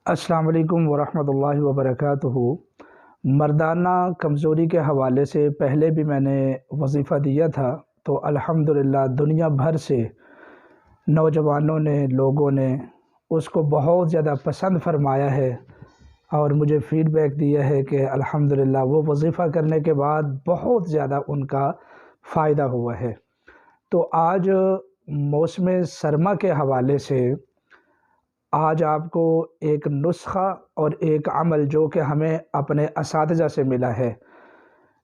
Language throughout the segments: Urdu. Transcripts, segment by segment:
السلام علیکم ورحمۃ اللہ وبرکاتہ۔ مردانہ کمزوری کے حوالے سے پہلے بھی میں نے وظیفہ دیا تھا، تو الحمدللہ دنیا بھر سے نوجوانوں نے، لوگوں نے اس کو بہت زیادہ پسند فرمایا ہے اور مجھے فیڈ بیک دیا ہے کہ الحمدللہ وہ وظیفہ کرنے کے بعد بہت زیادہ ان کا فائدہ ہوا ہے۔ تو آج موسم سرما کے حوالے سے آج آپ کو ایک نسخہ اور ایک عمل جو کہ ہمیں اپنے اساتذہ سے ملا ہے۔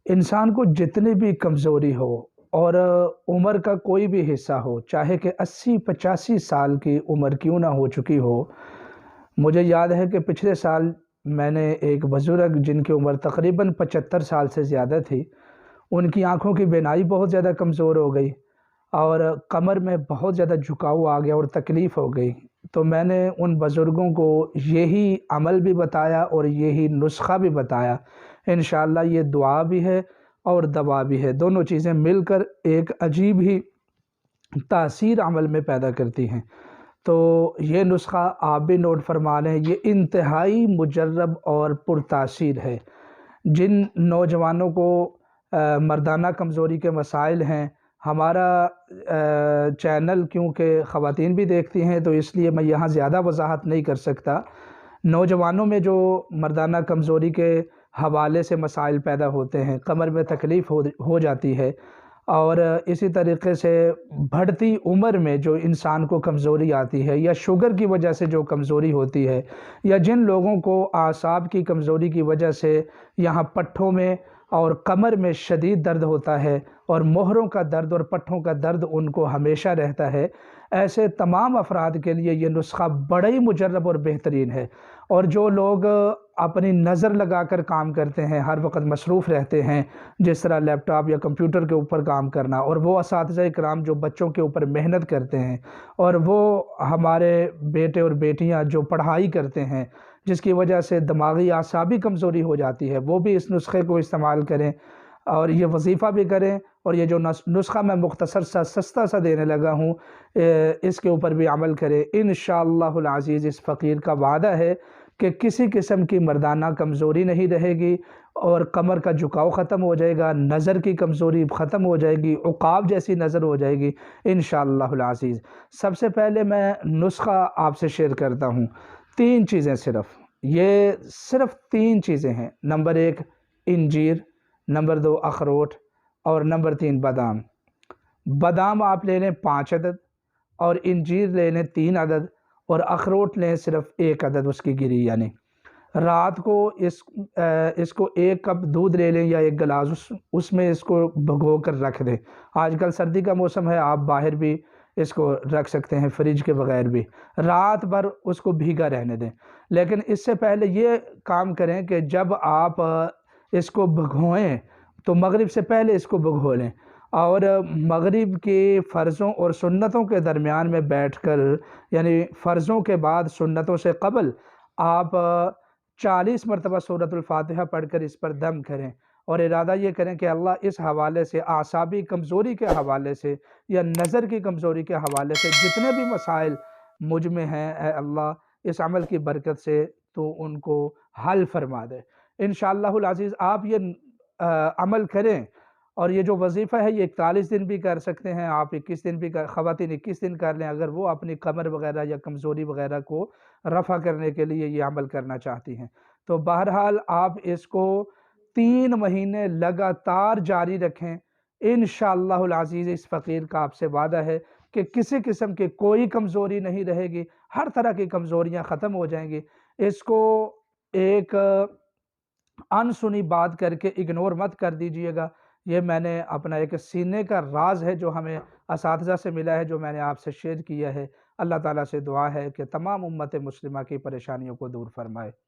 انسان کو جتنی بھی کمزوری ہو اور عمر کا کوئی بھی حصہ ہو، چاہے کہ 80-85 سال کی عمر کیوں نہ ہو چکی ہو، مجھے یاد ہے کہ پچھلے سال میں نے ایک بزرگ جن کی عمر تقریباً 75 سال سے زیادہ تھی، ان کی آنکھوں کی بینائی بہت زیادہ کمزور ہو گئی اور کمر میں بہت زیادہ جھکاؤ آ گیا اور تکلیف ہو گئی۔ تو میں نے ان بزرگوں کو یہی عمل بھی بتایا اور یہی نسخہ بھی بتایا۔ انشاءاللہ یہ دعا بھی ہے اور دوا بھی ہے، دونوں چیزیں مل کر ایک عجیب ہی تاثیر عمل میں پیدا کرتی ہیں۔ تو یہ نسخہ آپ بھی نوٹ فرما لیں، یہ انتہائی مجرب اور پرتاثیر ہے۔ جن نوجوانوں کو مردانہ کمزوری کے مسائل ہیں، ہمارا چینل کیونکہ خواتین بھی دیکھتی ہیں تو اس لیے میں یہاں زیادہ وضاحت نہیں کر سکتا۔ نوجوانوں میں جو مردانہ کمزوری کے حوالے سے مسائل پیدا ہوتے ہیں، کمر میں تکلیف ہو جاتی ہے، اور اسی طریقے سے بڑھتی عمر میں جو انسان کو کمزوری آتی ہے، یا شوگر کی وجہ سے جو کمزوری ہوتی ہے، یا جن لوگوں کو اعصاب کی کمزوری کی وجہ سے یہاں پٹھوں میں اور کمر میں شدید درد ہوتا ہے اور مہروں کا درد اور پٹھوں کا درد ان کو ہمیشہ رہتا ہے، ایسے تمام افراد کے لیے یہ نسخہ بڑا ہی مجرب اور بہترین ہے۔ اور جو لوگ اپنی نظر لگا کر کام کرتے ہیں، ہر وقت مصروف رہتے ہیں، جس طرح لیپ ٹاپ یا کمپیوٹر کے اوپر کام کرنا، اور وہ اساتذہ کرام جو بچوں کے اوپر محنت کرتے ہیں، اور وہ ہمارے بیٹے اور بیٹیاں جو پڑھائی کرتے ہیں جس کی وجہ سے دماغی اعصابی کمزوری ہو جاتی ہے، وہ بھی اس نسخے کو استعمال کریں اور یہ وظیفہ بھی کریں، اور یہ جو نسخہ میں مختصر سا سستا سا دینے لگا ہوں اس کے اوپر بھی عمل کریں۔ انشاءاللہ العزیز اس فقیر کا وعدہ ہے کہ کسی قسم کی مردانہ کمزوری نہیں رہے گی، اور کمر کا جھکاؤ ختم ہو جائے گا، نظر کی کمزوری ختم ہو جائے گی، عقاب جیسی نظر ہو جائے گی انشاءاللہ العزیز۔ سب سے پہلے میں نسخہ آپ سے شیئر کرتا ہوں۔ 3 چیزیں صرف 3 چیزیں ہیں۔ نمبر 1 انجیر، نمبر 2 اخروٹ، اور نمبر 3 بادام۔ بادام آپ لے لیں 5 عدد، اور انجیر لے لیں 3 عدد، اور اخروٹ لیں صرف 1 عدد اس کی گری، یعنی رات کو اس کو 1 کپ دودھ لے لیں یا 1 گلاس، اس میں اس کو بھگو کر رکھ دیں۔ آج کل سردی کا موسم ہے، آپ باہر بھی اس کو رکھ سکتے ہیں فریج کے بغیر بھی، رات بھر اس کو بھیگا رہنے دیں۔ لیکن اس سے پہلے یہ کام کریں کہ جب آپ اس کو بھگوئیں تو مغرب سے پہلے اس کو بھگو لیں، اور مغرب کے فرضوں اور سنتوں کے درمیان میں بیٹھ کر، یعنی فرضوں کے بعد سنتوں سے قبل، آپ 40 مرتبہ سورۃ الفاتحہ پڑھ کر اس پر دم کریں، اور ارادہ یہ کریں کہ اللہ اس حوالے سے، اعصابی کمزوری کے حوالے سے یا نظر کی کمزوری کے حوالے سے جتنے بھی مسائل مجھ میں ہیں، اے اللہ اس عمل کی برکت سے تو ان کو حل فرما دے۔ انشاءاللہ العزیز آپ یہ عمل کریں، اور یہ جو وظیفہ ہے یہ 41 دن بھی کر سکتے ہیں آپ، 21 دن بھی خواتین 21 دن کر لیں اگر وہ اپنی کمر وغیرہ یا کمزوری وغیرہ کو رفع کرنے کے لیے یہ عمل کرنا چاہتی ہیں۔ تو بہرحال آپ اس کو 3 مہینے لگاتار جاری رکھیں، انشاءاللہ العزیز اس فقیر کا آپ سے وعدہ ہے کہ کسی قسم کی کوئی کمزوری نہیں رہے گی، ہر طرح کی کمزوریاں ختم ہو جائیں گی۔ اس کو ایک انسنی بات کر کے اگنور مت کر دیجئے گا۔ یہ میں نے اپنا ایک سینے کا راز ہے جو ہمیں اساتذہ سے ملا ہے، جو میں نے آپ سے شیئر کیا ہے۔ اللہ تعالیٰ سے دعا ہے کہ تمام امت مسلمہ کی پریشانیوں کو دور فرمائے۔